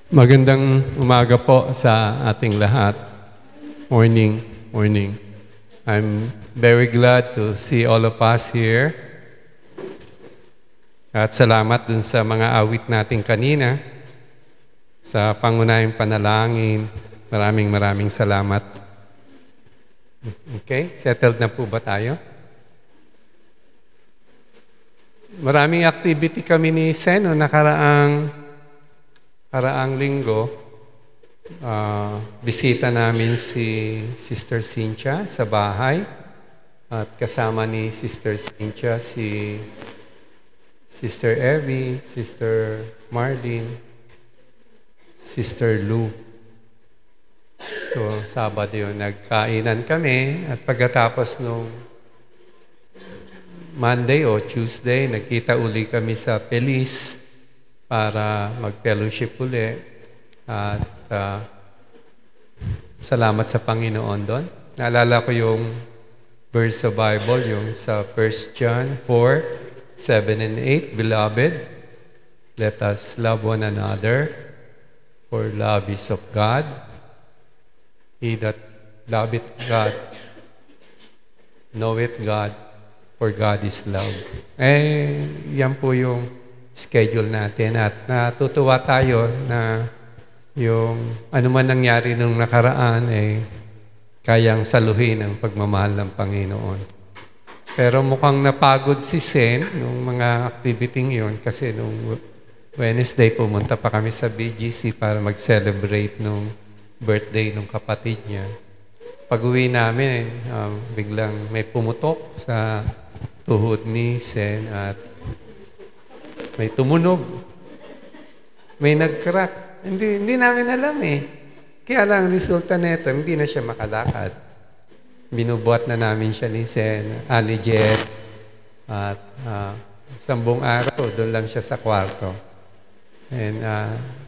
Magandang umaga po sa ating lahat. Morning. I'm very glad to see all of us here. At salamat dun sa mga awit natin kanina, sa pangunahing panalangin. Maraming salamat. Okay, settled na po ba tayo? Maraming activity kami ni Sen nakaraang linggo. Bisita namin si Sister Cynthia sa bahay at kasama ni Sister Cynthia si Sister Evie, Sister Marlene, Sister Lou. So, Sabado yun, nagkainan kami at pagkatapos nung Monday o Tuesday, nagkita uli kami sa Feliz para mag-fellowship uli at salamat sa Panginoon doon. Naalala ko yung verse sa Bible, yung sa 1 John 4:7 and 8, Beloved, let us love one another, for love is of God. He that loveth God knoweth God, for God is love. Yan po yung schedule natin at natutuwa tayo na yung ano man nangyari nung nakaraan kayang saluhin ang pagmamahal ng Panginoon. Pero mukhang napagod si Sen nung mga activity yun kasi nung Wednesday pumunta pa kami sa BGC para mag-celebrate nung birthday nung kapatid niya. Pag-uwi namin, biglang may pumutok sa tuhod ni Sen at may tumunog. May nag-crack. Hindi namin alam Kaya lang, resulta nito, hindi na siya makalakad. Binubuhat na namin siya ni Jet. At 10 araw, doon lang siya sa kwarto. And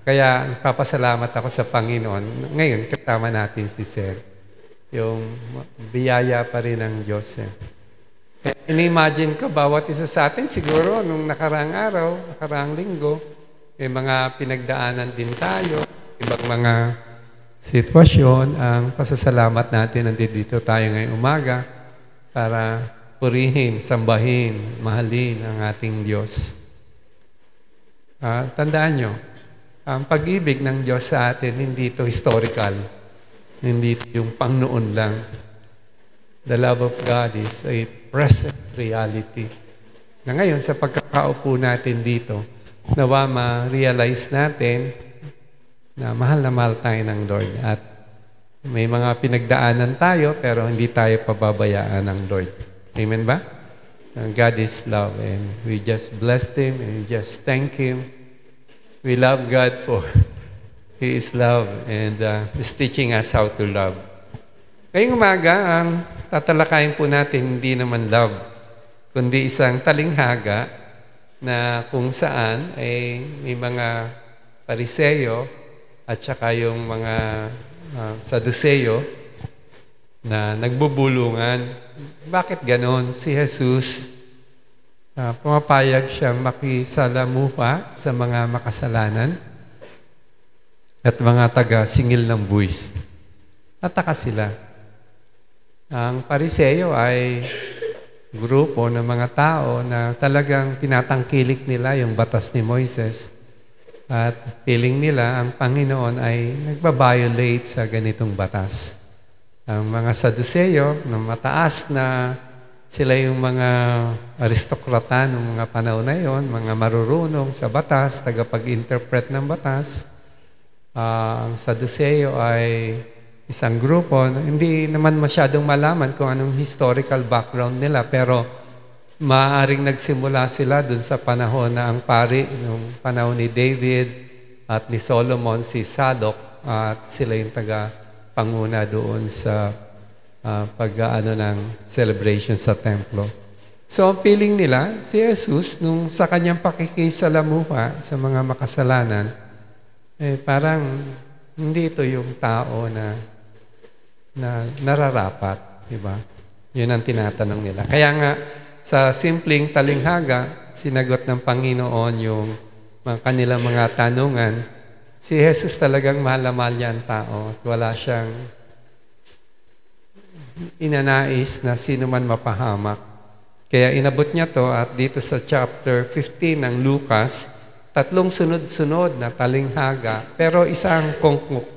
kaya, papasalamat ako sa Panginoon. Ngayon, katama natin si Sen. Yung biyaya pa rin ng Diyos. In-imagine ko, bawat isa sa atin, siguro, nung nakaraang araw, nakaraang linggo, may mga pinagdaanan din tayo, ibang mga sitwasyon. Ang pasasalamat natin, nandito tayo ngayong umaga para purihin, sambahin, mahalin ang ating Diyos. Tandaan nyo, ang pag-ibig ng Diyos sa atin, hindi ito historical. Hindi ito yung pangnoon lang. The love of God is a present reality. Na ngayon, sa pagkakaupo natin dito, nawa ma-realize natin na mahal tayo ng Lord. At may mga pinagdaanan tayo, pero hindi tayo pababayaan ng Lord. Amen ba? God is love, and we just blessed Him and just thank Him. We love God for He is love and is teaching us how to love. Ngayong umaga, ang tatalakayin po natin hindi naman love, kundi isang talinghaga na kung saan may mga Pariseyo at saka yung mga Saduseyo na nagbubulungan. Bakit ganon? Si Jesus, pumapayag siya makisalamuha sa mga makasalanan at mga taga-singil ng buwis. Nataka sila. Ang Pariseyo ay grupo ng mga tao na talagang tinatangkilik nila yung batas ni Moises at feeling nila ang Panginoon ay nagbabiolate sa ganitong batas. Ang mga Saduseyo na mataas na sila yung mga aristokrata ng mga panahon na yon, mga marurunong sa batas, tagapag-interpret ng batas. Ang Saduseyo ay isang grupo, hindi naman masyadong malaman kung anong historical background nila, pero maaaring nagsimula sila dun sa panahon na ang pari, nung panahon ni David at ni Solomon, si Sadok, at sila yung taga-panguna doon sa pag-aano ng celebration sa templo. So, ang feeling nila, si Jesus, nung sa kanyang pakikisalamuha sa mga makasalanan, parang hindi ito yung tao na nararapat, di ba? Yun ang tinatanong nila. Kaya nga, sa simpleng talinghaga, sinagot ng Panginoon yung kanilang mga tanungan Si Jesus talagang mahal na mahal niya ang tao at wala siyang inanais na sino man mapahamak. Kaya inabot niya to at dito sa chapter 15 ng Lucas, 3 sunod-sunod na talinghaga, pero isang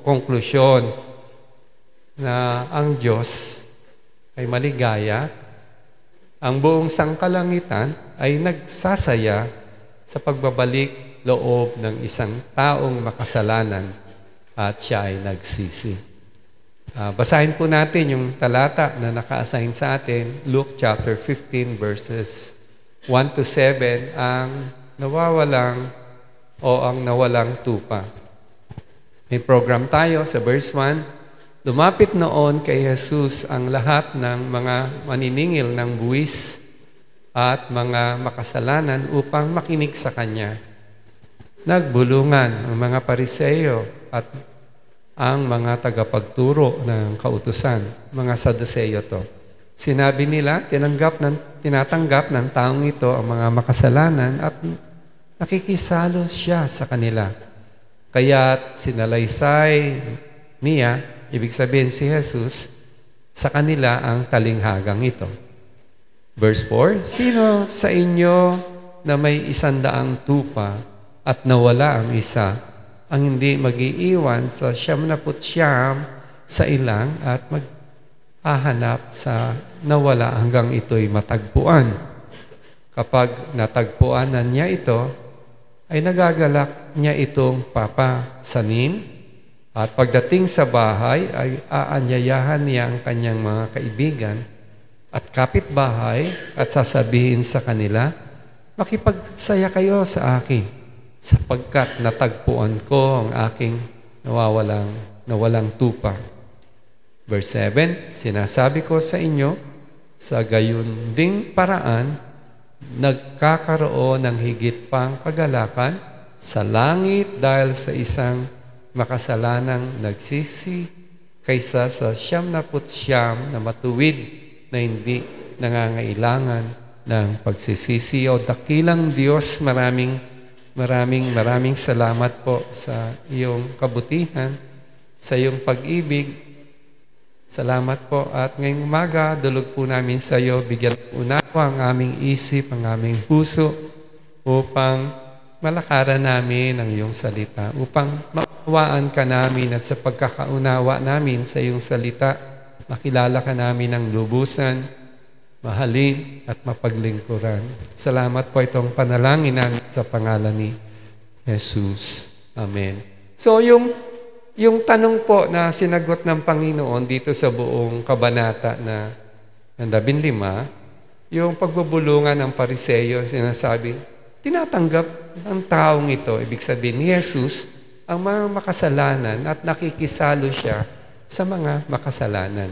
konklusyon na ang Diyos ay maligaya, ang buong sangkalangitan ay nagsasaya sa pagbabalik loob ng isang taong makasalanan at siya ay nagsisi. Basahin po natin yung talata na naka-assign sa atin, Luke chapter 15 verses 1 to 7, ang nawawalang o ang nawalang tupa. May program tayo sa verse 1. Lumapit noon kay Jesus ang lahat ng mga maniningil ng buwis at mga makasalanan upang makinig sa Kanya. Nagbulungan ang mga Pariseo at ang mga tagapagturo ng kautusan, mga Saduceo to. Sinabi nila, tinatanggap ng taong ito ang mga makasalanan at nakikisalo siya sa kanila. Kaya't sinalaysay niya, ibig sabihin si Jesus, sa kanila ang talinghagang ito. Verse 4, sino sa inyo na may 100 tupa at nawala ang isa, ang hindi mag-iiwan sa 99 sa ilang at mag-ahanap sa nawala hanggang ito'y matagpuan. Kapag natagpuan na niya ito, ay nagagalak niya itong papasanin at pagdating sa bahay ay aanyayahan niya ang kanyang mga kaibigan at kapitbahay at sasabihin sa kanila, makipagsaya kayo sa akin sapagkat natagpuan ko ang aking nawalang tupa. Verse 7, sinasabi ko sa inyo, sa gayon ding paraan, nagkakaroon ng higit pang kagalakan sa langit dahil sa isang makasalanang nagsisi kaysa sa 99 na matuwid na hindi nangangailangan ng pagsisisi. O dakilang Diyos, maraming salamat po sa iyong kabutihan, sa iyong pag-ibig. Salamat po at ngayong umaga, dulog po namin sa iyo, bigyan unawa ang aming isip, ang aming puso upang malakaran namin ang iyong salita, upang maunawaan ka namin at sa pagkakaunawa namin sa iyong salita, makilala ka namin ng lubusan, mahalin at mapaglingkuran. Salamat po itong panalangin namin sa pangalan ni Jesus. Amen. So yung tanong po na sinagot ng Panginoon dito sa buong kabanata na 15, yung pagbubulungan ng Pariseo, sinasabi, tinatanggap ng taong ito, ibig sabihin ni Jesus, ang mga makasalanan at nakikisalo siya sa mga makasalanan.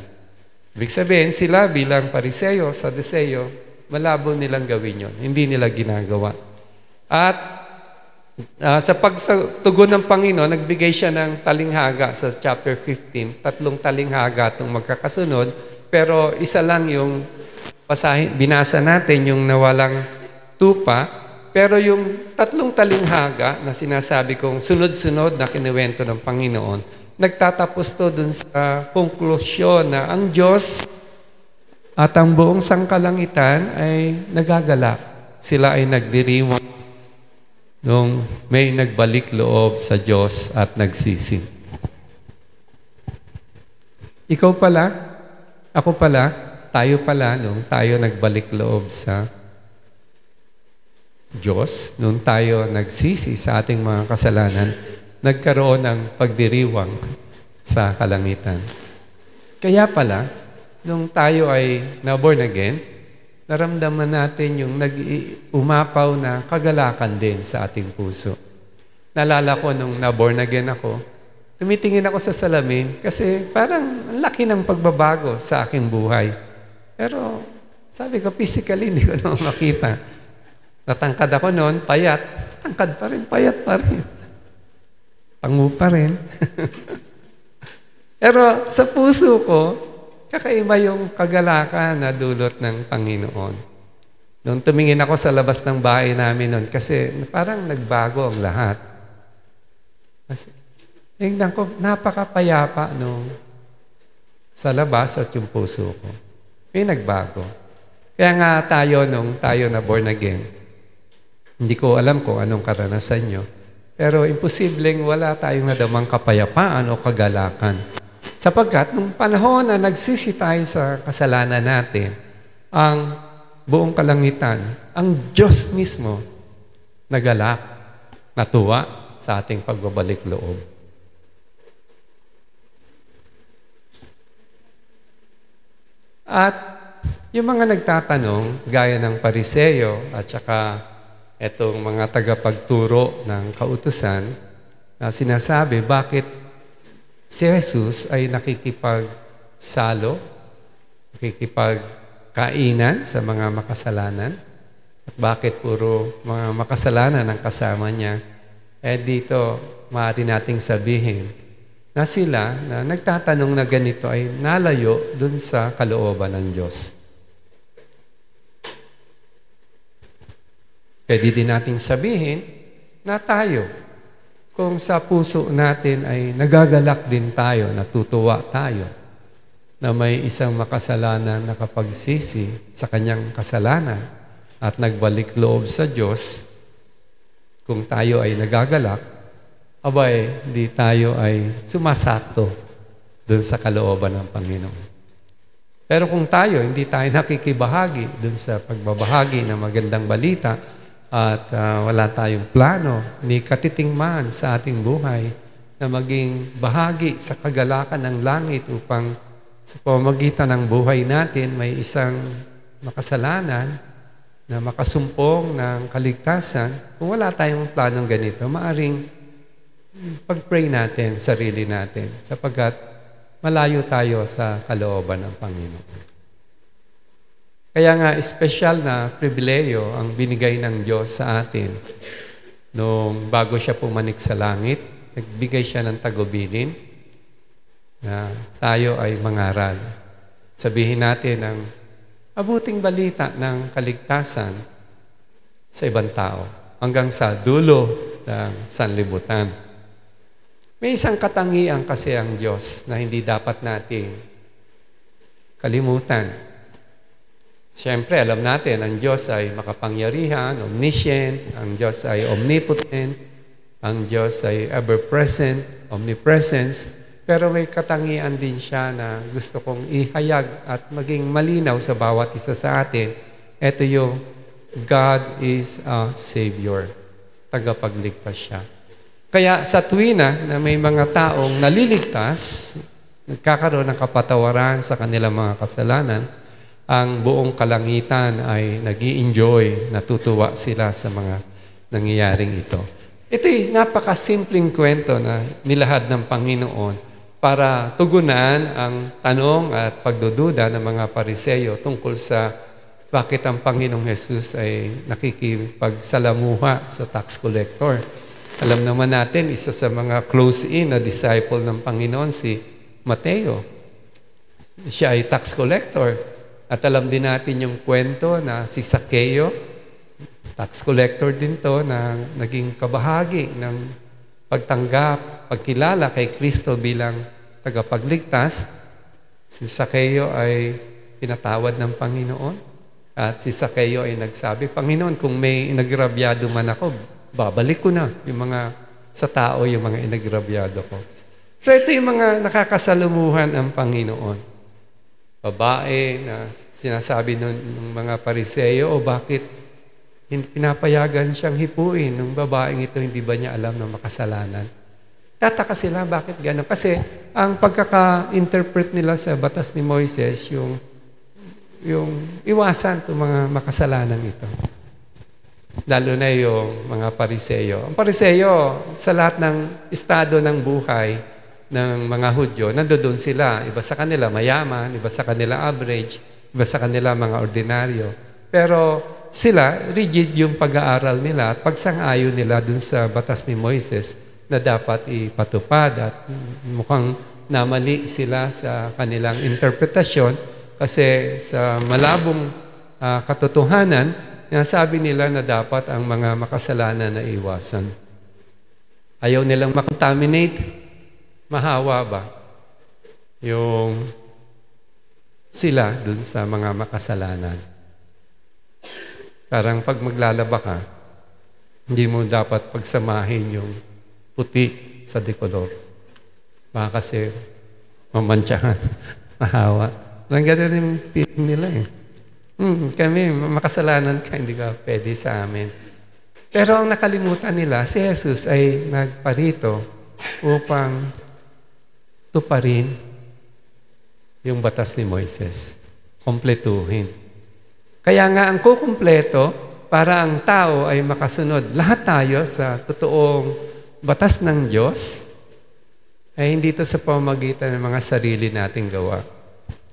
Ibig sabihin, sila bilang Pariseo, Saduceo, malabo nilang gawin yun. Hindi nila ginagawa. At sa pagtugon ng Panginoon, nagbigay siya ng talinghaga sa chapter 15. 3 talinghaga itong magkakasunod, pero isa lang yung binasa natin, yung nawalang tupa. Pero yung 3 talinghaga na sinasabi kong sunod-sunod na kinuwento ng Panginoon, nagtatapos to dun sa konklusyon na ang Diyos at ang buong sangkalangitan ay nagagalak. Sila ay nagdiriwang nung may nagbalik loob sa Diyos at nagsisi. Ikaw pala, ako pala, tayo pala nung tayo nagbalik loob sa Diyos, nung tayo nagsisi sa ating mga kasalanan, nagkaroon ng pagdiriwang sa kalangitan. Kaya pala, nung tayo ay na-born again, naramdaman natin yung umapaw na kagalakan din sa ating puso. Naalala ko nung na-born again ako, tumitingin ako sa salamin kasi parang ang laki ng pagbabago sa aking buhay. Pero sabi ko, physically hindi ko naman makita. Natangkad ako noon, payat. Tangkad pa rin, payat pa rin. Pangu pa rin. Pero sa puso ko, kakaiba yung kagalakan na dulot ng Panginoon. Noong tumingin ako sa labas ng bahay namin noon, kasi parang nagbago ang lahat. tingnan ko, napakapayapa nung sa labas at yung puso ko. May nagbago. Kaya nga nung tayo na born again, hindi ko alam kung anong karanasan nyo, pero imposibleng wala tayong nadamang kapayapaan o kagalakan. Sapagkat nung panahon na nagsisi tayo sa kasalanan natin, ang buong kalangitan, ang Diyos mismo, nagalak, natuwa sa ating pagbabalik loob. At yung mga nagtatanong, gaya ng Pariseyo at saka etong mga tagapagturo ng kautusan, na sinasabi, bakit si Jesus ay nakikipagsalo, nakikipagkainan sa mga makasalanan, at bakit puro mga makasalanan ang kasama niya. Dito, maaari nating sabihin na sila na nagtatanong na ganito ay nalayo dun sa kalooban ng Diyos. Pwede din nating sabihin na tayo, kung sa puso natin ay nagagalak din tayo, natutuwa tayo, na may isang makasalanan na nakapagsisi sa kanyang kasalanan at nagbalik loob sa Diyos, kung tayo ay nagagalak, abay, di tayo ay sumasakto dun sa kalooban ng Panginoon. Pero kung tayo, hindi tayo nakikibahagi dun sa pagbabahagi ng magandang balita at wala tayong plano ni katitingman sa ating buhay na maging bahagi sa kagalakan ng langit upang sa pamamagitan ng buhay natin may isang makasalanan na makasumpong ng kaligtasan, kung wala tayong planong ganito, maaring pag-pray natin, sarili natin, sapagkat malayo tayo sa kalooban ng Panginoon. Kaya nga, espesyal na pribileyo ang binigay ng Diyos sa atin nung bago siya pumanik sa langit, nagbigay siya ng tagubilin na tayo ay mangaral. Sabihin natin ang mabuting balita ng kaligtasan sa ibang tao hanggang sa dulo ng sanlibutan. May isang katangian kasi ang Diyos na hindi dapat nating kalimutan. Siyempre, alam natin, ang Diyos ay makapangyarihan, omniscient, ang Diyos ay omnipotent, ang Diyos ay ever-present, omnipresence, pero may katangian din siya na gusto kong ihayag at maging malinaw sa bawat isa sa atin. Ito yung God is a Savior. Tagapagligtas siya. Kaya sa tuwina na may mga taong naliligtas, nagkakaroon ng kapatawaran sa kanilang mga kasalanan, ang buong kalangitan ay nag-i-enjoy, natutuwa sila sa mga nangyayaring ito. Ito ay napakasimpleng kwento na nilahad ng Panginoon para tugunan ang tanong at pagdududa ng mga Pariseyo tungkol sa bakit ang Panginoong Jesus ay nakikipagsalamuha sa tax collector. Alam naman natin, isa sa mga close-in na disciple ng Panginoon, si Mateo. Siya ay tax collector. At alam din natin yung kwento na si Zaccheo, tax collector din to, na naging kabahagi ng pagtanggap, pagkilala kay Kristo bilang tagapagligtas. Si Zaccheo ay pinatawad ng Panginoon. At si Zaccheo ay nagsabi, Panginoon, kung may inagrabyado man ako, babalik ko na yung mga sa tao, yung mga inagrabyado ko. So ito yung mga nakakasalumuhan ang Panginoon. Babae na sinasabi ng mga Pariseyo, o bakit pinapayagan siyang hipuin ng babaeng ito, hindi ba niya alam na makasalanan? Tataka sila, bakit gano'n? Kasi ang pagkaka-interpret nila sa batas ni Moises, yung iwasan itong mga makasalanan ito. Lalo na yung mga Pariseyo. Ang Pariseyo, sa lahat ng estado ng buhay ng mga Hudyo, nandoon sila. Iba sa kanila mayaman, iba sa kanila average, iba sa kanila mga ordinaryo. Pero sila, rigid yung pag-aaral nila at pagsang-ayon nila dun sa batas ni Moises na dapat ipatupad. At mukhang namali sila sa kanilang interpretasyon kasi sa malabong katotohanan, sabi nila na dapat ang mga makasalanan na iwasan. Ayaw nilang makontaminate mahawa ba yung sila dun sa mga makasalanan? Parang pag maglalaba ka, hindi mo dapat pagsamahin yung puti sa dekolor. Baka kasi mamantsahan, mahawa. Parang gano'n yung feeling nila eh. Kami, makasalanan ka, hindi ka pwede sa amin. Pero ang nakalimutan nila, si Jesus ay nagparito upang tuparin yung batas ni Moises. Kompletuhin. Kaya nga ang kukumpleto para ang tao ay makasunod. Lahat tayo sa totoong batas ng Diyos ay hindi ito sa pamamagitan ng mga sarili nating gawa.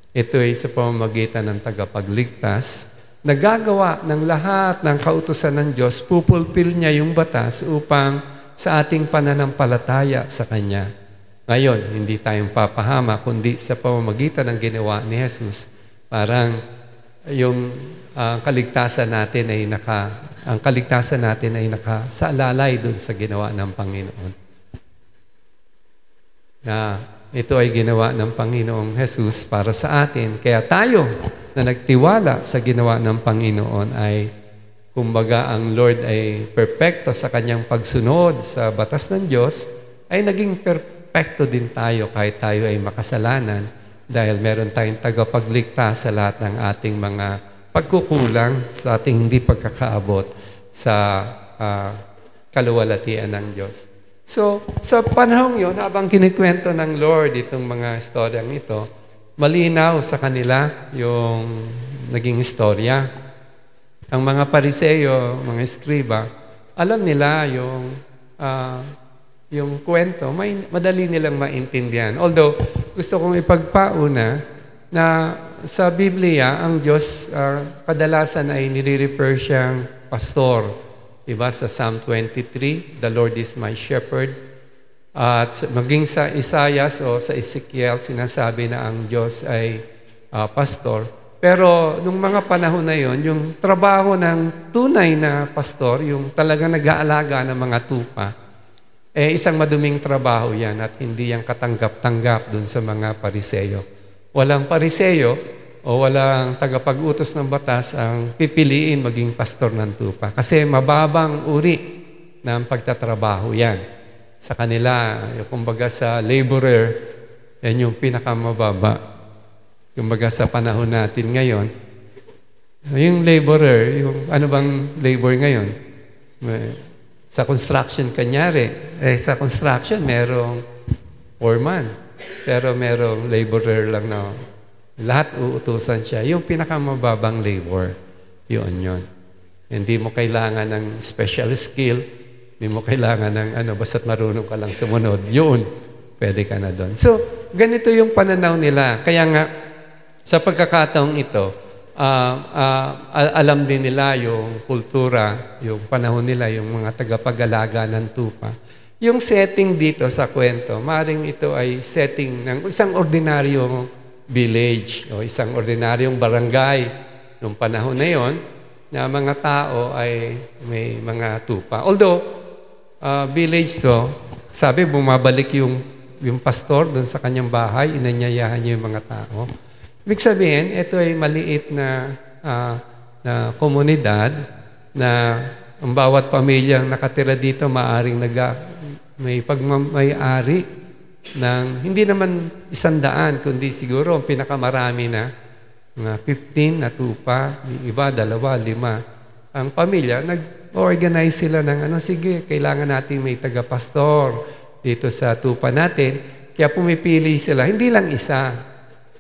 Ito ay sa pamamagitan ng tagapagligtas na gagawa ng lahat ng kautusan ng Diyos, pupulpil niya yung batas upang sa ating pananampalataya sa Kanya. Ngayon, hindi tayong papahama, kundi sa pamamagitan ng ginawa ni Jesus. Parang yung kaligtasan natin ay nakasaalalay doon sa ginawa ng Panginoon. Ito ay ginawa ng Panginoong Jesus para sa atin. Kaya tayo na nagtiwala sa ginawa ng Panginoon ay, kumbaga, ang Lord ay perpekto sa kanyang pagsunod sa batas ng Diyos, ay naging perpekto din tayo kahit tayo ay makasalanan dahil meron tayong tagapagligtas sa lahat ng ating mga pagkukulang, sa ating hindi pagkakaabot sa kaluwalhatian ng Diyos. So, sa panahong yun, habang kinikwento ng Lord itong mga istoryang ito, malinaw sa kanila yung naging istorya. Ang mga Pariseo, mga eskriba, alam nila yung kwento, madali nilang maintindihan. Although, gusto kong ipagpauna na sa Biblia, ang Diyos kadalasan ay nire-refer siyang pastor. Diba sa Psalm 23, the Lord is my shepherd. At maging sa Isaiah o sa Ezekiel, sinasabi na ang Diyos ay pastor. Pero nung mga panahon na yon, yung trabaho ng tunay na pastor, yung talagang nag-aalaga ng mga tupa, isang maduming trabaho yan at hindi yan katanggap-tanggap dun sa mga Pariseo. Walang Pariseo o walang tagapag-utos ng batas ang pipiliin maging pastor ng tupa. Kasi mababang uri ng pagtatrabaho yan. Sa kanila, kumbaga sa laborer, yan yung pinakamababa. Kumbaga sa panahon natin ngayon, yung laborer, yung ano bang labor ngayon? Sa construction kanyari, sa construction merong foreman, pero merong laborer lang na lahat uutusan siya. Yung pinakamababang labor, yun. Hindi mo kailangan ng special skill, hindi mo kailangan ng basta't marunong ka lang sumunod. Yun, pwede ka na doon. So, ganito yung pananaw nila. Kaya nga, sa pagkakataong ito, alam din nila yung kultura, yung panahon nila, yung mga tagapag-alaga ng tupa. Yung setting dito sa kwento, maaaring ito ay setting ng isang ordinaryong village o isang ordinaryong barangay noong panahon na yon na mga tao ay may mga tupa. Although, village to, sabi, bumabalik yung pastor doon sa kanyang bahay, inanyayahan niya yung mga tao. Ibig sabihin, ito ay maliit na komunidad na ang bawat pamilyang nakatira dito maaring may pagmamay-ari ng hindi naman 100, kundi siguro ang pinakamarami na mga 15 na tupa, iba 2, 5. Ang pamilya, nag-organize sila ng sige, kailangan natin may tagapastor dito sa tupa natin. Kaya pumipili sila, hindi lang isa,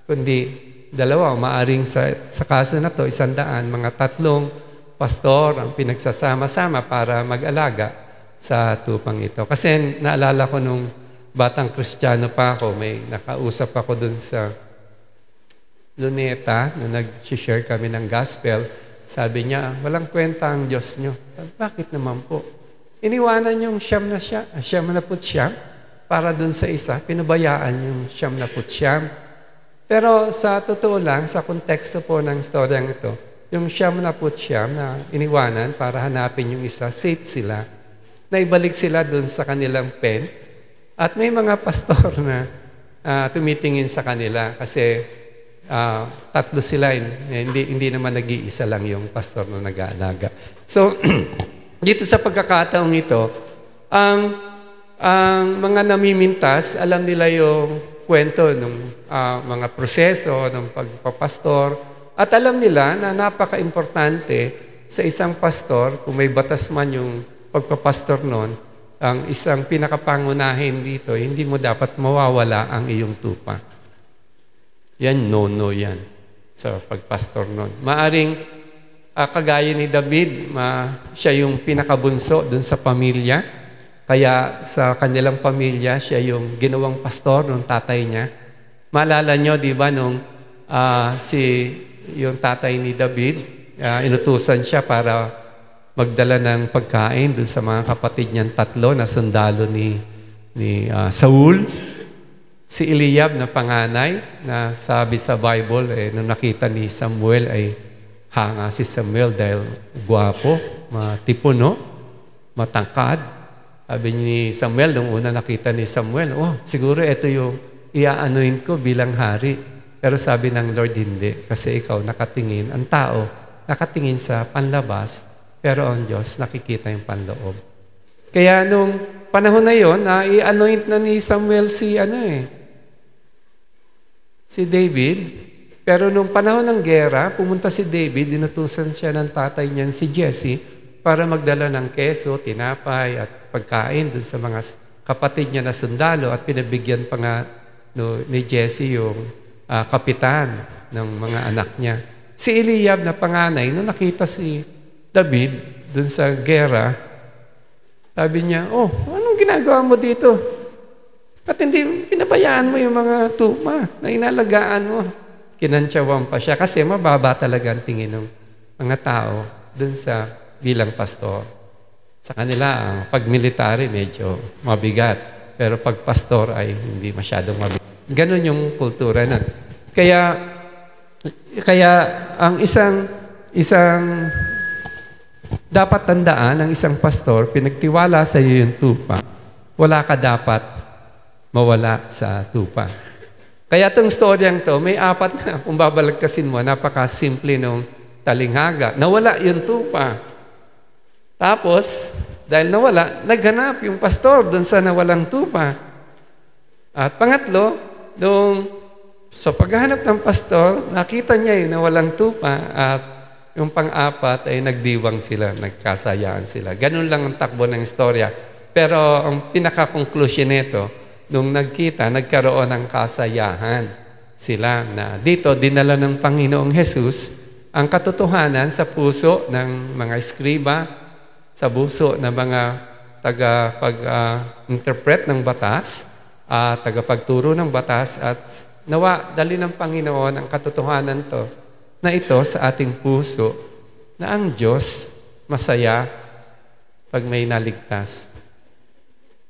kundi 2, maaring sa kaso na to, 100, mga 3 pastor ang pinagsasama-sama para mag-alaga sa tupang ito. Kasi naalala ko nung batang Kristiyano pa ako, may nakausap ako dun sa Luneta na nag-share kami ng gospel. Sabi niya, walang kwenta ang Diyos nyo. Bakit naman po? Iniwanan yung 79 para dun sa isa, pinabayaan yung 79. Pero sa totoo lang, sa konteksto po ng storyang ito, yung 79 na iniwanan para hanapin yung isa, safe sila. Naibalik sila dun sa kanilang pen. At may mga pastor na tumitingin sa kanila kasi tatlo sila, hindi naman nag-iisa lang yung pastor na nag-aalaga. So, dito sa pagkakataong ito, ang mga namimintas, alam nila yung kwento ng mga proseso ng pagpapastor at alam nila na napaka-importante sa isang pastor, kung may batas man yung pagpapastor noon, ang isang pinakapangunahin dito, hindi mo dapat mawawala ang iyong tupa. Yan, no yan sa pagpastor noon. Maaring kagaya ni David, siya yung pinakabunso dun sa pamilya. Kaya sa kanilang pamilya, siya yung ginawang pastor ng tatay niya. Maalala nyo, di ba, nung yung tatay ni David, inutusan siya para magdala ng pagkain dun sa mga kapatid niyang tatlo na sundalo ni Saul. Si Eliab na panganay, na sabi sa Bible, nung nakita ni Samuel ay hanga si Samuel dahil guwapo, matipuno, matangkad. Sabi ni Samuel, nung una nakita ni Samuel, siguro ito yung i-anoint ko bilang hari. Pero sabi ng Lord, hindi. Kasi ikaw nakatingin, ang tao nakatingin sa panlabas, pero ang Diyos nakikita yung panloob. Kaya nung panahon na yon, i-anoint na ni Samuel si David. Pero nung panahon ng gera, pumunta si David, dinutusan siya ng tatay niyan si Jesse para magdala ng keso, tinapay at pagkain dun sa mga kapatid niya na sundalo at pinabigyan pa nga ni Jesse yung kapitan ng mga anak niya. Si Eliab na panganay, nung nakita si David dun sa gera, sabi niya, anong ginagawa mo dito? At hindi pinabayaan mo yung mga tupa na inalagaan mo. Kinantsawan pa siya kasi mababa talaga ang tingin ng mga tao dun sa bilang pastor. Sa kanila, ang pag-military medyo mabigat. Pero pag pastor ay hindi masyadong mabigat. Ganon yung kultura na. Kaya ang isang dapat tandaan ng isang pastor, pinagtiwala sa iyo yung tupa, wala ka dapat mawala sa tupa. Kaya itong storyang to, may apat na, kung babalagkasin mo, napaka-simple nung talinghaga. Nawala yung tupa. Tapos, dahil nawala, naghanap yung pastor doon sa nawalang tupa. At pangatlo, sa paghahanap ng pastor, nakita niya yung nawalang tupa at yung pang-apat ay nagdiwang sila, nagkasayaan sila. Ganun lang ang takbo ng istorya. Pero ang pinaka-conclusion nito, nung nagkita, nagkaroon ng kasayahan sila na dito dinala ng Panginoong Hesus ang katotohanan sa puso ng mga eskriba, sa puso ng mga tagapag-interpret ng batas, tagapagturo ng batas at nawa dali ng Panginoon ang katotohanan to na ito sa ating puso na ang Diyos masaya pag may naligtas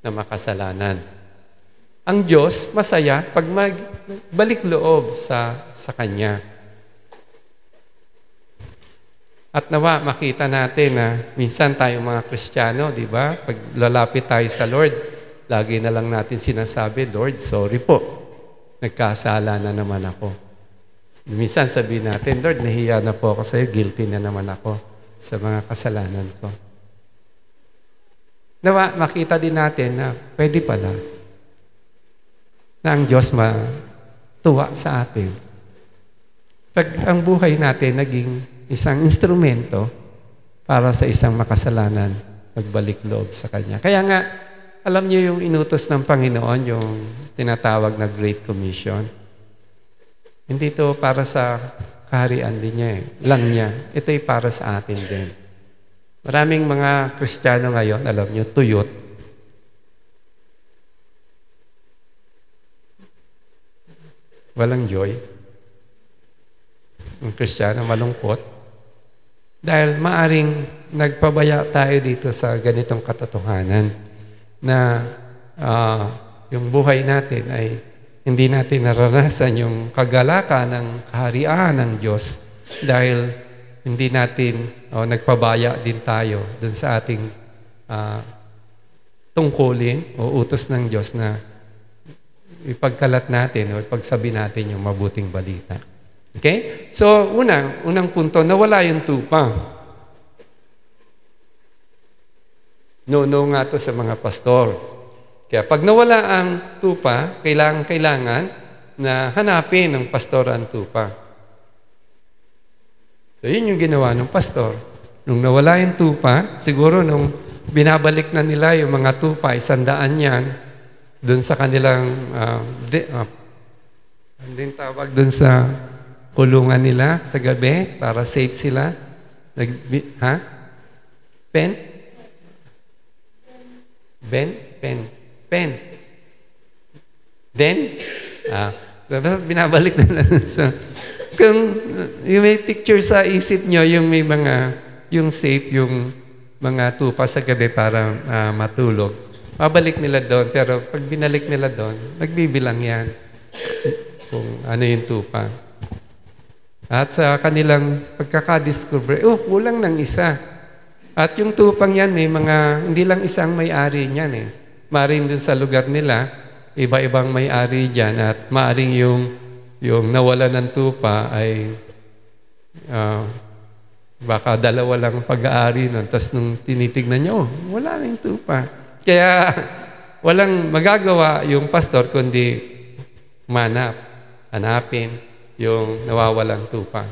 na makasalanan. Ang Diyos masaya pag magbalik loob sa Kanya. At nawa makita natin na minsan tayong mga Kristiyano, di ba? Pag lalapit tayo sa Lord, lagi na lang natin sinasabi, Lord, sorry po. Nagkasala na naman ako. Minsan sabihin natin, Lord, nahiya na po ako sa iyo, guilty na naman ako sa mga kasalanan ko. Nawa makita din natin na pwede pala na ang Diyos matuwa sa atin. Pag ang buhay natin naging isang instrumento para sa isang makasalanan, magbalik loob sa Kanya. Kaya nga, alam niyo yung inutos ng Panginoon, yung tinatawag na Great Commission. Hindi ito para sa kaharian din niya lang niya. Ito'y para sa atin din. Maraming mga Kristiyano ngayon, alam niyo, tuyot. Walang joy. Ang Kristiyano malungkot. Dahil maaring nagpabaya tayo dito sa ganitong katotohanan na yung buhay natin ay hindi natin naranasan yung kagalakan ng kaharian ng Diyos dahil hindi natin nagpabaya din tayo dun sa ating tungkulin o utos ng Diyos na ipagkalat natin o ipagsabi natin yung mabuting balita. Okay? So, unang punto, nawala yung tupa. No nga to sa mga pastor. Kaya pag nawala ang tupa, kailangan na hanapin ng pastor ang tupa. So, yun yung ginawa ng pastor. Nung nawala yung tupa, siguro nung binabalik na nila yung mga tupa, 100 yan, doon sa kanilang, din tawag doon sa kulungan nila sa gabi, para safe sila. Pen? Pen. Then, basta binabalik na lang sa... Kung yung may picture sa isip nyo, yung safe, yung mga tupa sa gabi para matulog, mabalik nila doon. Pero pag binalik nila doon, nagbibilang yan kung ano yung tupa. At sa kanilang pagkakadiscover, kulang ng isa. At yung tupang yan, hindi lang isang may-ari niyan eh. Maaring dun sa lugar nila, iba-ibang may-ari dyan at maaring yung nawala ng tupa ay baka dalawa lang pag-aari nun. Tapos nung tinitignan niya, wala na yung tupa. Kaya walang magagawa yung pastor kundi hanapin yung nawawalang tupa.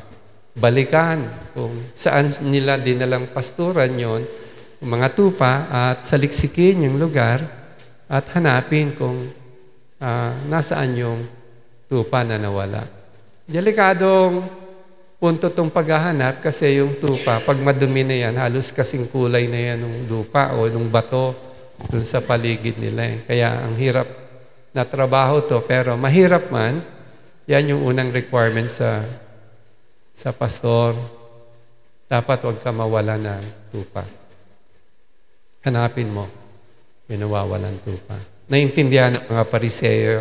Balikan kung saan nila dinalang pasturan yon, yung mga tupa, at saliksikin yung lugar at hanapin kung nasaan yung tupa na nawala. Delikadong punto itong paghahanap kasi yung tupa, pag madumi na yan, halos kasing kulay na yan ng lupa o ng bato dun sa paligid nila. Kaya ang hirap na trabaho to, pero mahirap man, yan yung unang requirement sa pastor. Dapat huwag ka mawala ng tupa. Hanapin mo yung nawawalan tupa. Naintindihan ng mga Pariseo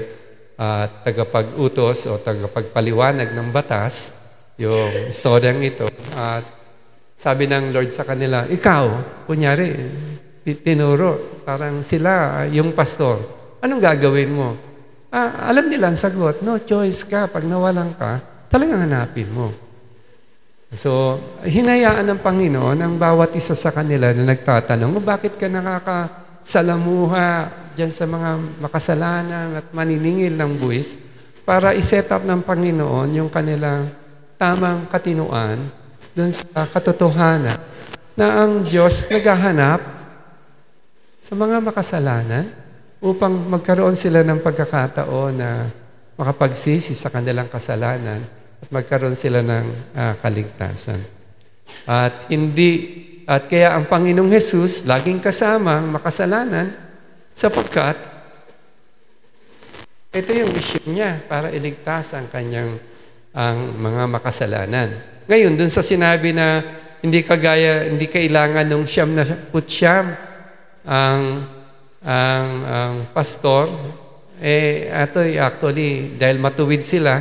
at tagapag-utos o tagapagpaliwanag ng batas yung istoryang ito. At sabi ng Lord sa kanila, ikaw, kunyari, tinuro, parang sila, yung pastor, anong gagawin mo? Alam nila ang sagot, no choice ka. Pag nawalan ka, talagang hanapin mo. So, hinayaan ng Panginoon ang bawat isa sa kanila na nagtatanong, bakit ka nakakasalamuha dyan sa mga makasalanan at maniningil ng buwis para iset up ng Panginoon yung kanilang tamang katinuan dun sa katotohanan na ang Diyos naghahanap sa mga makasalanan upang magkaroon sila ng pagkakataon na makapagsisi sa kanilang kasalanan at magkaroon sila ng kaligtasan. At kaya ang Panginoong Hesus laging kasama ang makasalanan sapagkat ito yung mission niya para iligtas ang kanyang mga makasalanan. Ngayon, dun sa sinabi na hindi kailangan nung siyam na putsyam ang pastor, ito actually, dahil matuwid sila,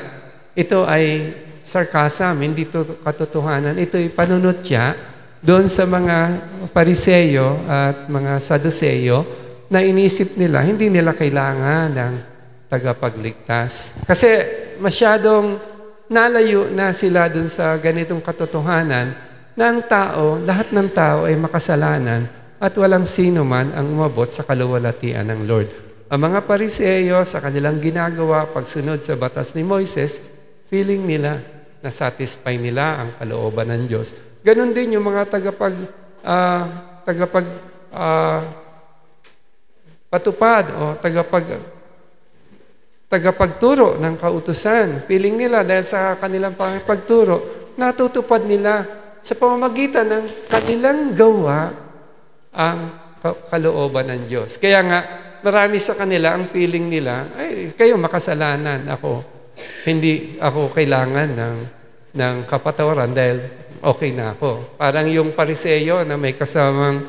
ito ay sarcasm, hindi ito katotohanan. Ito ay panunutya doon sa mga Pariseo at mga Saduceo na inisip nila, hindi nila kailangan ng tagapagligtas. Kasi masyadong nalayo na sila doon sa ganitong katotohanan na ang tao, lahat ng tao ay makasalanan at walang sino man ang umabot sa kaluwalhatian ng Lord. Ang mga Pariseo sa kanilang ginagawa pagsunod sa batas ni Moises, feeling nila na satisfy nila ang kalooban ng Diyos. Ganon din yung mga patupad o tagapagturo ng kautusan. Feeling nila dahil sa kanilang pagturo, natutupad nila sa pamamagitan ng kanilang gawa ang kalooban ng Diyos. Kaya nga, marami sa kanila ang feeling nila, ay, kayo makasalanan ako. Hindi ako kailangan ng kapatawaran dahil okay na ako. Parang yung Pariseo na may kasamang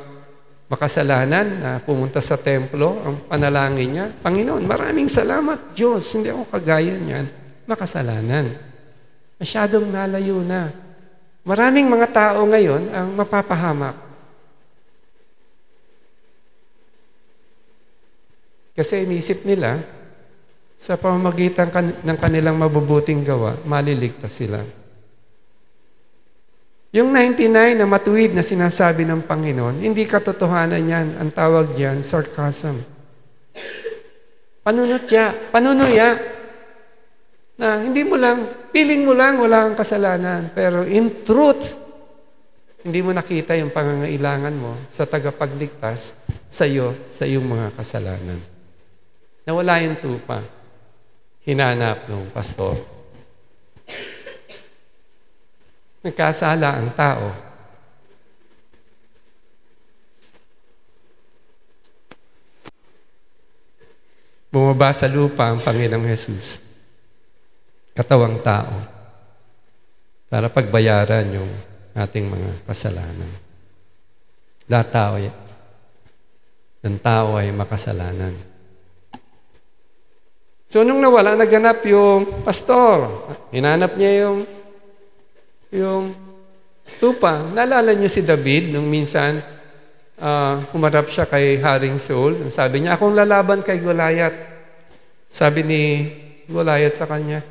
makasalanan na pumunta sa templo, ang panalangin niya, Panginoon, maraming salamat, Diyos, hindi ako kagaya niyan, makasalanan. Masyadong nalayo na. Maraming mga tao ngayon ang mapapahamak. Kasi inisip nila, sa pamamagitan ng kanilang mabubuting gawa, maliligtas sila. Yung 99 na matuwid na sinasabi ng Panginoon, hindi katotohanan yan. Ang tawag diyan, sarcasm. Panunuya. Na hindi mo lang, feeling mo lang wala kang kasalanan. Pero in truth, hindi mo nakita yung pangangailangan mo sa tagapagligtas sa iyo, sa iyong mga kasalanan. Nawala yung tupa. Hinanap ng pastor. Nagkasala ang tao. Bumaba sa lupa ang Panginoong Jesus, katawang tao, para pagbayaran yung ating mga kasalanan. Lahat ng tao ay makasalanan. So nung nawala, naganap yung pastor. Hinanap niya yung tupa. Naalala niyo si David nung minsan humarap siya kay Haring Saul. Sabi niya, akong lalaban kay Goliath. Sabi ni Goliath sa kanya,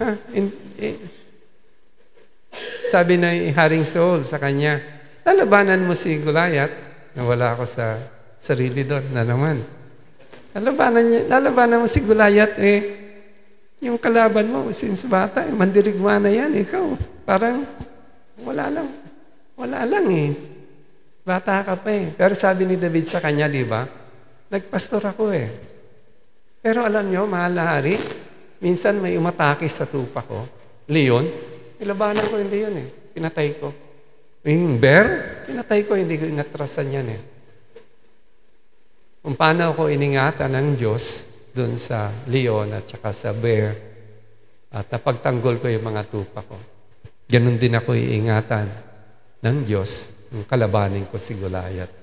sabi ni Haring Saul sa kanya, lalabanan mo si Goliath. Nawala ako sa sarili doon na naman. Lalabanan mo si Goliath, yung kalaban mo, since bata, mandirigma na yan, ikaw. Parang, wala lang Bata ka pa Pero sabi ni David sa kanya, di ba? Nagpastor ako Pero alam nyo, mahal na hari, minsan may umatake sa tupa ko. Leon, ilabanan ko yung leon Pinatay ko. Yung bear, pinatay ko, hindi ko inatrasan yan Kung paano ako iningatan ng Diyos doon sa leon at saka sa bear at napagtanggol ko yung mga tupa ko. Ganon din ako iingatan ng Diyos ng kalabanin ko si Goliath.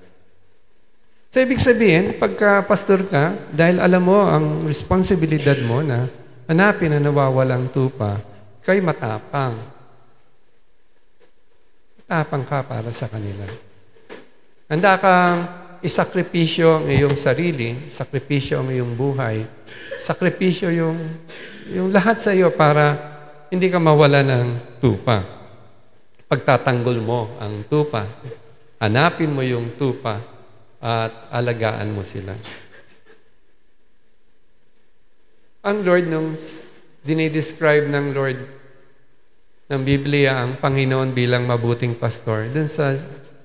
So, ibig sabihin, pagka pastor ka, dahil alam mo ang responsibilidad mo na hanapin na nawawalang tupa, kay matapang. Matapang ka para sa kanila. Handa kang isakripisyo ang iyong sarili, sakripisyo ang iyong buhay, sakripisyo yung lahat sa iyo para hindi ka mawala ng tupa. Pagtatanggol mo ang tupa, hanapin mo yung tupa at alagaan mo sila. Ang Lord, nung dinidescribe ng Lord ng Biblia ang Panginoon bilang mabuting pastor, dun sa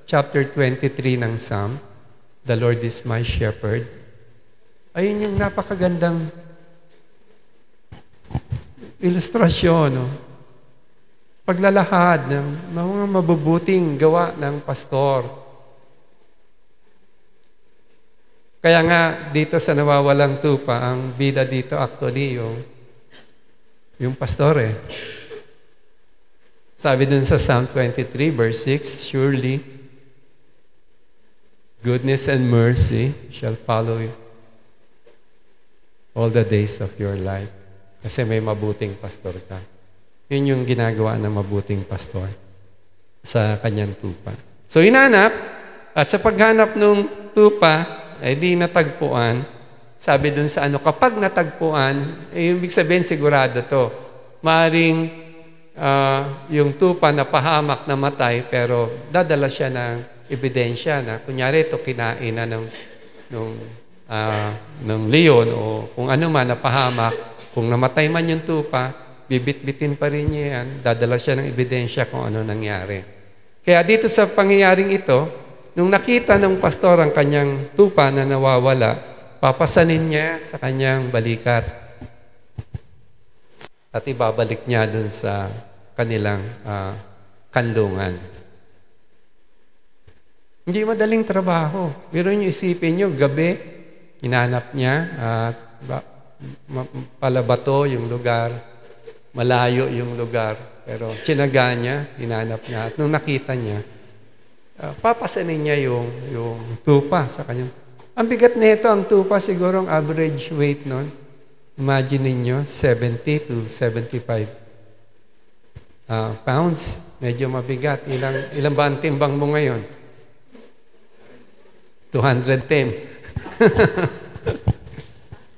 chapter 23 ng Psalm, The Lord is my shepherd, ayun yung napakagandang ilustrasyon, paglalahad ng mga mabubuting gawa ng pastor. Kaya nga, dito sa nawawalang tupa, ang bida dito actually yung pastor Sabi dun sa Psalm 23, verse 6, surely goodness and mercy shall follow you all the days of your life. Kasi may mabuting pastor ka. Yun yung ginagawa ng mabuting pastor sa kanyang tupa. So, hinanap, at sa paghanap ng tupa, ay di natagpuan. Sabi dun sa kapag natagpuan, yung ibig sabihin sigurado to. Maaring yung tupa na pahamak na matay, pero dadala siya ng ebidensya na, kunyari ito kinain na ng leon o kung ano man napahamak, kung namatay man yung tupa, bibit-bitin pa rin niya yan, dadala siya ng ebidensya kung ano nangyari. Kaya dito sa pangyayaring ito, nung nakita ng pastor ang kanyang tupa na nawawala, papasanin niya sa kanyang balikat at ibabalik niya dun sa kanilang kanlungan. Hindi madaling trabaho. Pero niyo isipin niyo, gabi, hinanap niya at palabato yung lugar, malayo yung lugar, pero tsinaga niya, hinanap niya. At nung nakita niya, papasanin niya yung tupa sa kanyang. Ang bigat nito, ang tupa siguro ang average weight nun. Imagine niyo 70 to 75 pounds. Medyo mabigat. Ilan ba ang timbang mo ngayon? 210.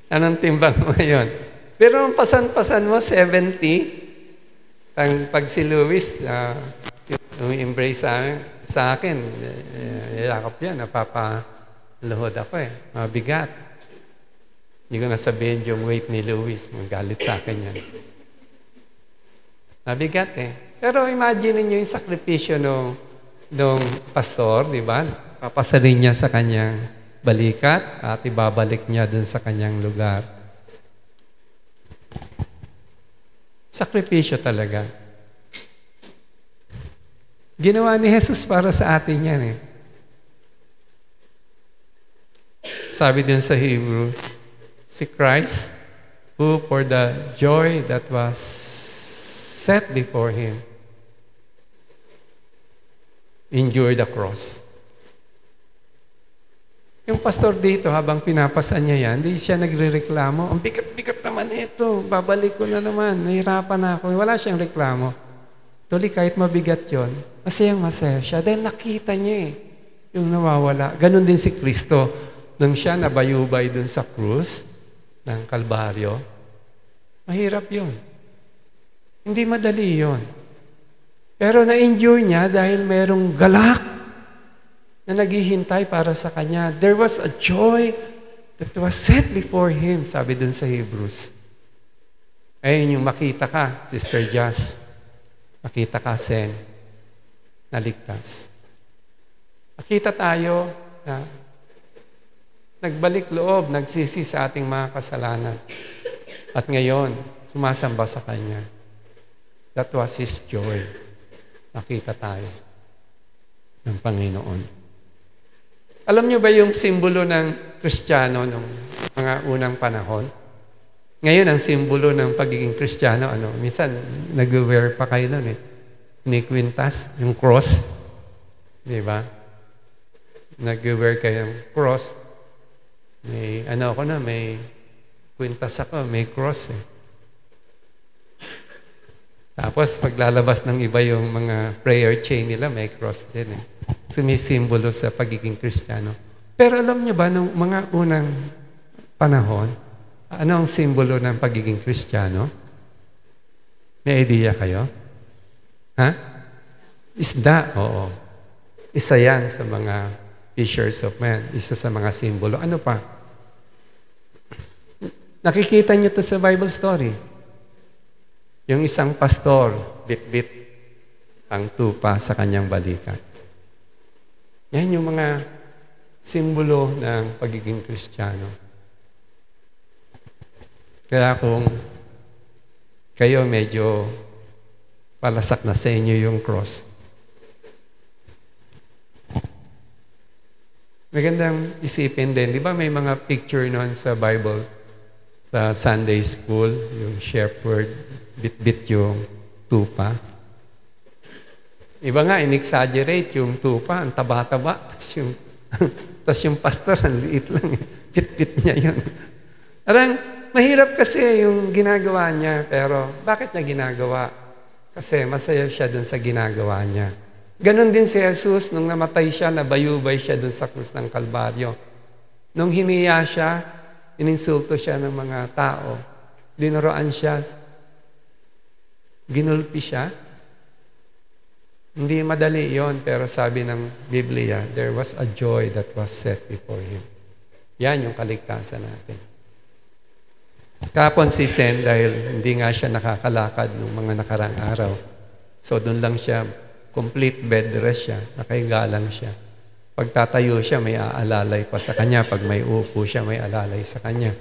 Anong timbang mo ngayon? Pero ang pasan-pasan mo, 70. Pag si Luis, yung embrace sa akin, yakap yan, napapaluhod ako mabigat. Hindi ko nasabihin yung weight ni Luis, magalit sa akin yan. Mabigat Pero imagine niyo yung sakripisyo nung pastor, di ba? Papasalin niya sa kanyang balikat at ibabalik niya dun sa kanyang lugar. Sakripisyo talaga. Ginawa ni Jesus para sa atin yan Sabi din sa Hebrews, si Christ, who for the joy that was set before Him, endured the cross. Yung pastor dito, habang pinapasan niya yan, hindi siya nagre-reklamo. Ang bigat-bigat naman ito. Babalik ko na naman. Nahirapan na ako. Wala siyang reklamo. Tuloy, kahit mabigat yon, masayang-masaya siya. Dahil nakita niya yung nawawala. Ganon din si Kristo. Nung siya nabayubay dun sa krus ng Kalbaryo, mahirap yun. Hindi madali yun. Pero na-enjoy niya dahil merong galak na naghihintay para sa kanya. There was a joy that was set before Him, sabi dun sa Hebrews. Ayun yung makita ka, Sister Jazz. Makita ka, Sen, naligtas. Makita tayo na nagbalik loob, nagsisi sa ating mga kasalanan. At ngayon, sumasamba sa Kanya. That was His joy. Nakita tayo ng Panginoon. Alam niyo ba yung simbolo ng Kristiyano ng mga unang panahon? Ngayon, ang simbolo ng pagiging Kristiyano, minsan nag-wear pa kayo nun ni Quintas, yung cross. Di ba? Nag-wear kayo yung cross. May, may Quintas ako, may cross Tapos, paglalabas ng iba yung mga prayer chain nila, may cross din Sumisimbolo sa pagiging Kristiyano. Pero alam niyo ba, nung mga unang panahon, ano ang simbolo ng pagiging Kristiyano? May idea kayo? Isda, oo. Isa yan sa mga fishers of men. Isa sa mga simbolo. Ano pa? Nakikita niyo to sa Bible story. Yung isang pastor, bit-bit ang tupa sa kanyang balikat. Yan yung mga simbolo ng pagiging Kristiyano. Kaya kung kayo medyo palasak na sa inyo yung cross, magandang isipin din. Di ba may mga picture noon sa Bible, sa Sunday school, yung shepherd, bit-bit yung tupa. Iba nga, in-exaggerate yung tupa, ang taba-taba, tas yung pastor, ang liit lang. Bit-bit niya yun. Parang, mahirap kasi yung ginagawa niya, pero bakit niya ginagawa? Kasi masaya siya dun sa ginagawa niya. Ganon din si Jesus, nung namatay siya, nabayubay siya dun sa krus ng Kalbaryo. Nung hiniya siya, ininsulto siya ng mga tao. Dinuroan siya, ginulpi siya. Hindi madali yon, pero sabi ng Biblia, there was a joy that was set before Him. Yan yung kaligtasan natin. Kapon si Sen, dahil hindi nga siya nakakalakad nung mga nakarang araw. So doon lang siya, complete bed rest siya, nakahiga lang siya. Pagtatayo siya, may aalalay pa sa kanya. Pag may upo siya, may alalay sa kanya.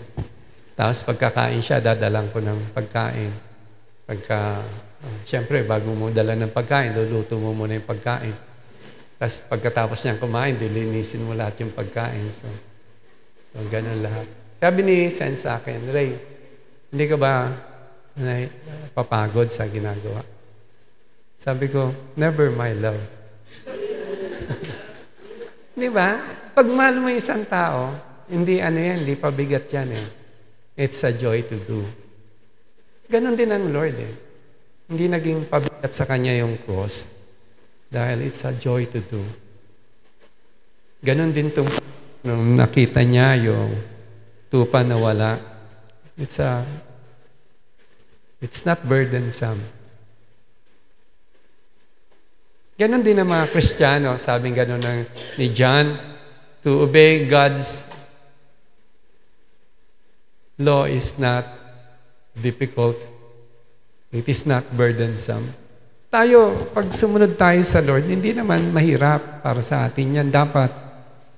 Tapos pagkakain siya, dadalang ko ng pagkain. Siyempre, bago mo dala ng pagkain, luluto mo muna yung pagkain. Tapos pagkatapos niyang kumain, dilinisin mo lahat yung pagkain. So ganun lahat. Sabi ni Sen sa akin, Ray, hindi ka ba papagod sa ginagawa? Sabi ko, never my love. Di ba? Pag mahal mo yung isang tao, hindi hindi pabigat yan It's a joy to do. Ganon din ang Lord Hindi naging pabigat sa Kanya yung cross dahil it's a joy to do. Ganon din nung nakita niya yung tupa na wala, It's not burdensome. Ganon din ang mga Kristiyano, sabing ganon ni John, to obey God's law is not difficult. It is not burdensome. Tayo, pag sumunod tayo sa Lord, hindi naman mahirap para sa atin yan. Dapat,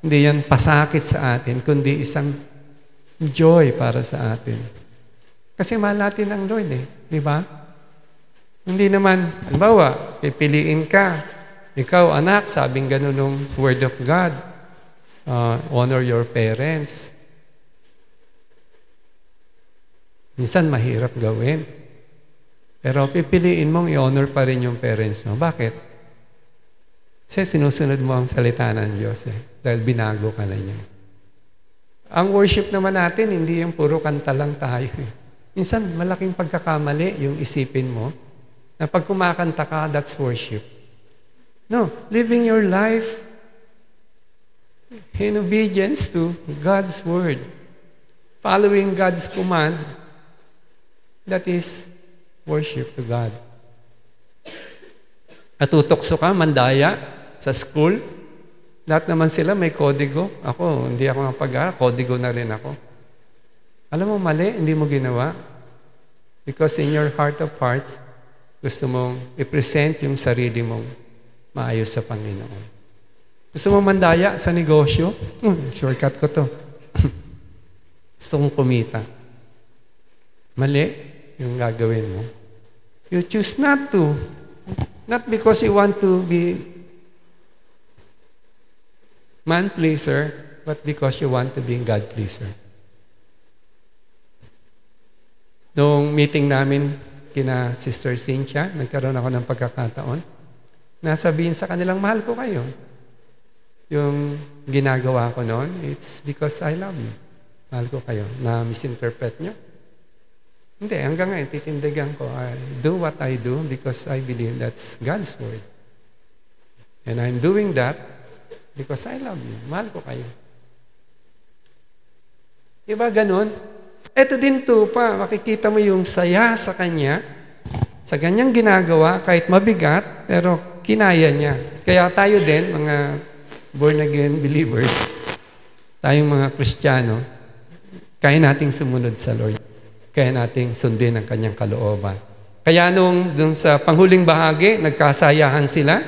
hindi yan pasakit sa atin, kundi isang joy para sa atin. Kasi mahal natin ang Lord di ba? Hindi naman, halimbawa, pipiliin ka. Ikaw, anak, sabing gano'n ng Word of God, honor your parents. Minsan mahirap gawin. Pero pipiliin mong i-honor pa rin yung parents mo. Bakit? Kasi sinusunod mo ang salita ng Diyos dahil binago ka na niya. Ang worship naman natin, hindi yung puro kanta lang tayo. Minsan, malaking pagkakamali yung isipin mo na pag kumakanta ka, that's worship. No, living your life in obedience to God's Word, following God's command, that is worship to God. At tutokso ka, mandaya, sa school, lahat naman sila may kodigo. Ako, hindi ako mapag-aaral, kodigo na rin ako. Alam mo, mali, hindi mo ginawa. Because in your heart of hearts, gusto mong i-present yung sarili mong maayos sa Panginoon. Gusto mong mandaya sa negosyo? Shortcut ko to. Gusto kong kumita. Mali yung gagawin mo. You choose not to. Not because you want to be man-pleaser, but because you want to be God-pleaser. Noong meeting namin kina Sister Cynthia, nagkaroon ako ng pagkakataon, nasabihin sa kanilang, mahal ko kayo. Yung ginagawa ko noon, it's because I love you. Mahal ko kayo. Na-misinterpret nyo? Hindi, hanggang ngayon, titindigan ko, I do what I do because I believe that's God's Word. And I'm doing that because I love you. Mahal ko kayo. Diba ganun? Ito din to pa, makikita mo yung saya sa Kanya, sa Kanyang ginagawa, kahit mabigat, pero kinaya niya. Kaya tayo din, mga born-again believers, tayong mga Kristiyano, kaya nating sumunod sa Lord. Kaya nating sundin ang Kanyang kalooban. Kaya nung dun sa panghuling bahagi, nagkasayahan sila.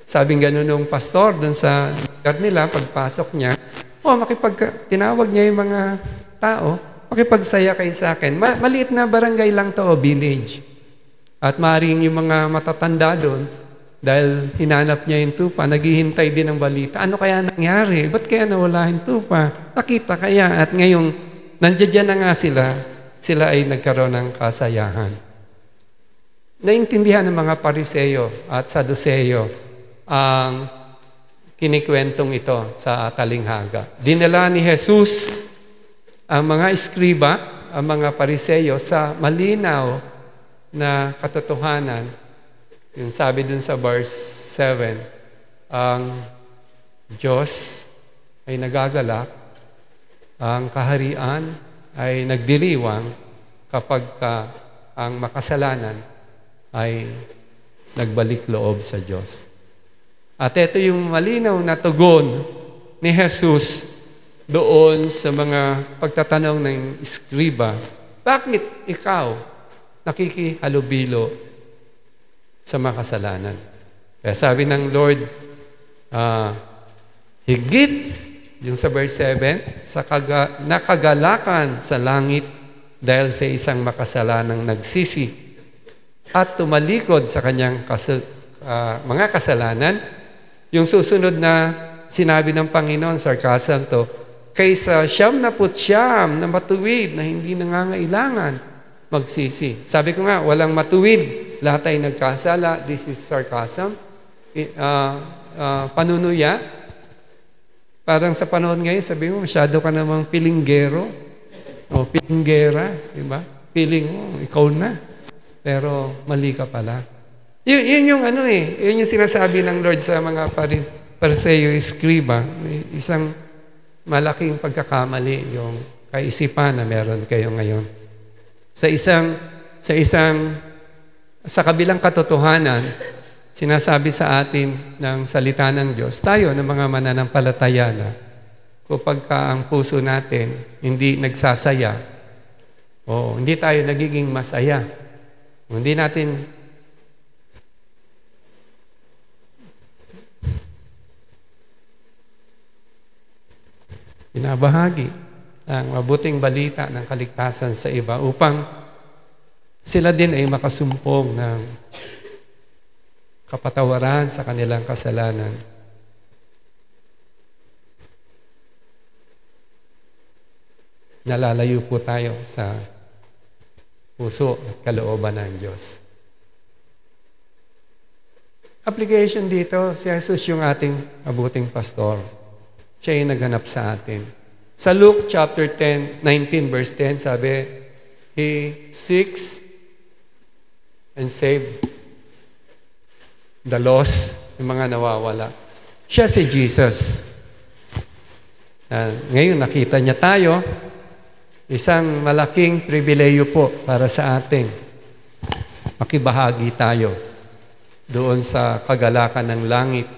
Sabing gano'n nung pastor dun sa lugar nila, pagpasok niya, tinawag niya yung mga tao, makipagsaya kayo sa akin. Maliit na barangay lang to o village. At maaaring yung mga matatanda doon, dahil hinanap niya yung tupa, naghihintay din ng balita. Ano kaya nangyari? Ba't kaya nawala yung tupa? Nakita kaya? At ngayong nandiyan na nga sila ay nagkaroon ng kasayahan. Naintindihan ng mga Pariseyo at Saduseyo ang kinikwentong ito sa talinghaga. Dinala ni Jesus ang mga eskriba, ang mga Pariseyo sa malinaw na katotohanan. Yung sabi dun sa verse 7, ang Diyos ay nagagalak, ang kaharian ay nagdiriwang kapag ang makasalanan ay nagbalik loob sa Diyos. At ito yung malinaw na tugon ni Jesus doon sa mga pagtatanong ng eskriba, bakit ikaw nakikihalubilo sa makasalanan? Kaya sabi ng Lord, higit, yung sa verse 7, nakagalakan sa langit dahil sa isang makasalanang nagsisi at tumalikod sa kanyang mga kasalanan. Yung susunod na sinabi ng Panginoon, sarcasm to, kaysa 99 na matuwid na hindi nangangailangan magsisi. Sabi ko nga, walang matuwid. Lahat ay nagkasala. This is sarcasm. Panunuya. Parang sa panahon ngayon, sabi mo, masyado ka namang pilinggero o pilinggera, di ba? Piling mo, ikaw na. Pero mali ka pala. Yun yung yun yung sinasabi ng Lord sa mga Pariseyo, eskriba. Isang malaking pagkakamali yung kaisipan na meron kayo ngayon. Sa kabilang katotohanan, sinasabi sa atin ng salita ng Diyos, tayo ng mga mananampalataya na kapag ang puso natin hindi nagsasaya, hindi tayo nagiging masaya, hindi natin binabahagi ang mabuting balita ng kaligtasan sa iba upang sila din ay makasumpong ng kapatawaran sa kanilang kasalanan. Nalalayo po tayo sa puso at kalooban ng Diyos. Application dito, si Jesus yung ating mabuting pastor. Siya yung naghanap sa atin. Sa Luke chapter 19 verse 10, sabi, He seeks and save the lost, yung mga nawawala. Siya si Jesus. Ngayon nakita niya tayo, isang malaking pribileyo po para sa ating makibahagi tayo doon sa kagalakan ng langit.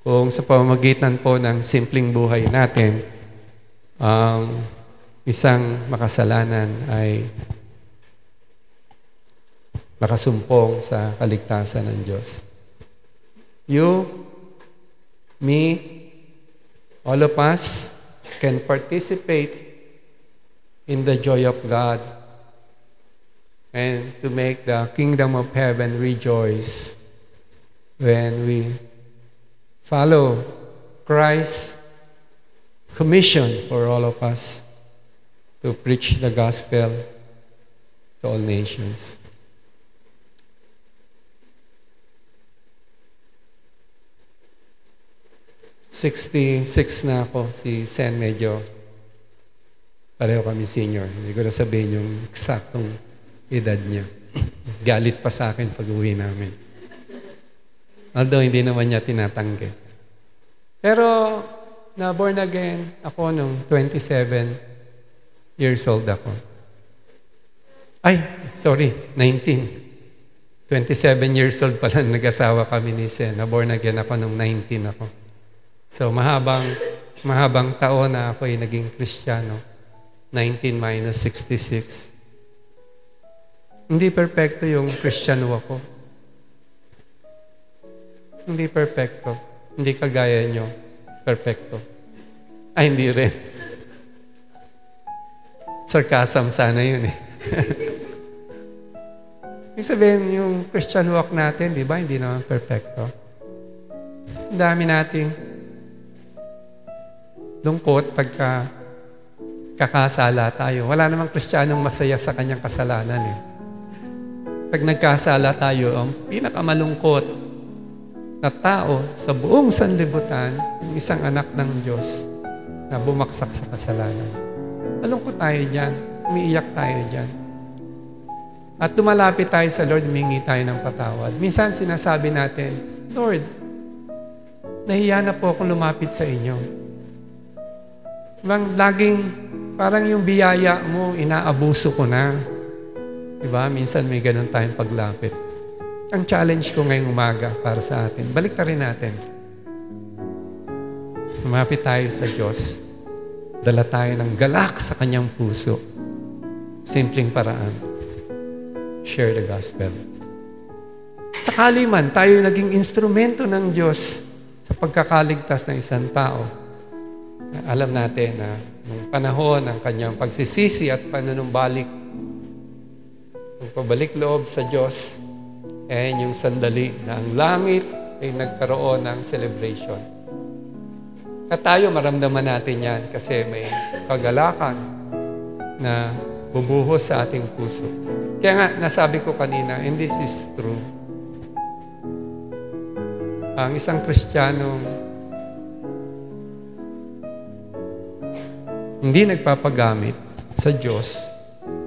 Kung sa pamamagitan po ng simpleng buhay natin, isang makasalanan ay makasumpong sa kaligtasan ng Diyos. You, me, all of us can participate in the joy of God and to make the kingdom of heaven rejoice when we follow Christ's commission for all of us to preach the gospel to all nations. '66 na ako, si Sen medyo pareho kami senior. Hindi ko na sabihin yung eksaktong edad niya. Galit pa sa akin pag uwi namin. Although hindi naman niya tinatanggi. Pero na born again ako nung 27 years old ako. Ay, sorry, 19. 27 years old pala nag-asawa kami ni Sen. Na born again ako nung 19 ako. So mahabang taon na ako ay naging Kristiyano. 19 minus 66. Hindi perfecto yung Kristiyano ako. Hindi perfecto. Hindi kagaya nyo. Perfecto. Ay, hindi rin. Sarcasm sana yun eh. Ibig sabihin, yung Christian walk natin, di ba, hindi naman perfecto. Ang dami nating lungkot pagka kakasala tayo. Wala namang Kristiyanong masaya sa kanyang kasalanan eh. Pag nagkasala tayo, ang pinakamalungkot na tao sa buong sanlibutan, yung isang anak ng Diyos na bumaksak sa kasalanan. Malungkot tayo dyan. Umiiyak tayo dyan. At tumalapit tayo sa Lord, humingi tayo ng patawad. Minsan sinasabi natin, Lord, nahiya na po akong lumapit sa inyo. Laging parang yung biyaya mo, inaabuso ko na. Diba? Minsan may ganun tayong paglapit. Ang challenge ko ngayong umaga para sa atin, balik na rin natin. Lumapit tayo sa Diyos. Dala tayo ng galak sa kanyang puso. Simpleng paraan. Share the gospel. Sakali man tayo naging instrumento ng Diyos sa pagkakaligtas ng isang tao, alam natin na nung panahon ng kanyang pagsisisi at panunumbalik, ng pabalik loob sa Diyos, yung sandali na ang langit ay nagkaroon ng celebration. At tayo maramdaman natin yan kasi may kagalakan na bubuhos sa ating puso. Kaya nga, nasabi ko kanina, and this is true, ang isang Kristiyanong hindi nagpapagamit sa Diyos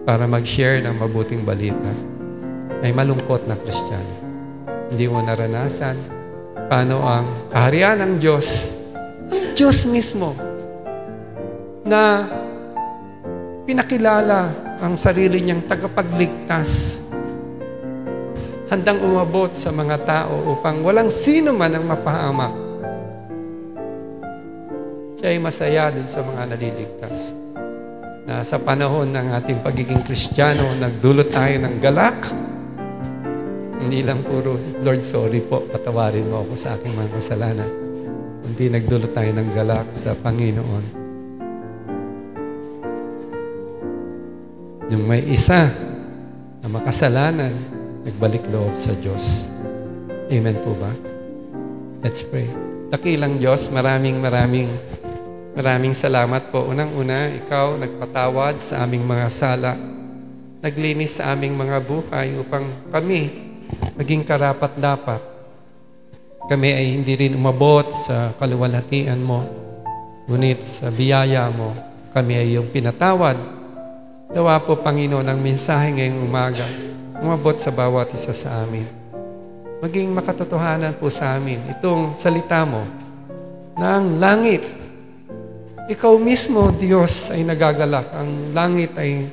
para mag-share ng mabuting balita ay malungkot na Kristiyano. Hindi mo naranasan paano ang kaharian ng Diyos, ang Diyos mismo, na pinakilala ang sarili niyang tagapagligtas. Handang umabot sa mga tao upang walang sino man ang mapahamak. Siya ay masaya din sa mga naliligtas. Na sa panahon ng ating pagiging Kristiyano, nagdulot tayo ng galak. Hindi lang puro, Lord, sorry po, patawarin mo ako sa aking mga kasalanan. Hindi nagdulot tayo ng galak sa Panginoon. Yung may isa na makasalanan, nagbalik loob sa Diyos. Amen po ba? Let's pray. Dakilang Diyos, maraming salamat po. Unang-una, Ikaw nagpatawad sa aming mga sala, naglinis sa aming mga buhay upang kami maging karapat-dapat. Kami ay hindi rin umabot sa kaluwalhatian mo, ngunit sa biyaya mo, kami ay iyong pinatawad. Dawa po, Panginoon, ang mensahe ngayong umaga, umabot sa bawat isa sa amin. Maging makatotohanan po sa amin itong salita mo na ang langit, Ikaw mismo, Diyos, ay nagagalak. Ang langit ay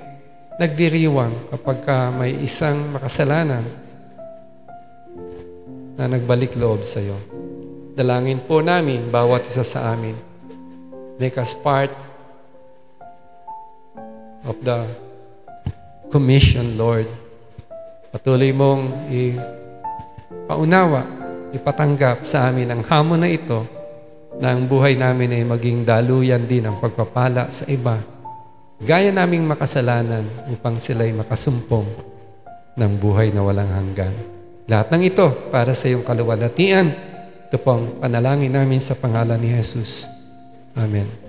nagdiriwang kapag may isang makasalanan na nagbalik loob sa iyo. Dalangin po namin, bawat isa sa amin. Make us part of the commission, Lord. Patuloy mong ipaunawa, ipatanggap sa amin ang hamon na ito na ang buhay namin ay maging daluyan din ang pagpapala sa iba. Gaya naming makasalanan upang sila'y makasumpong ng buhay na walang hanggan. Lahat ng ito para sa iyong kaluwalhatian. Ito po ang panalangin namin sa pangalan ni Jesus. Amen.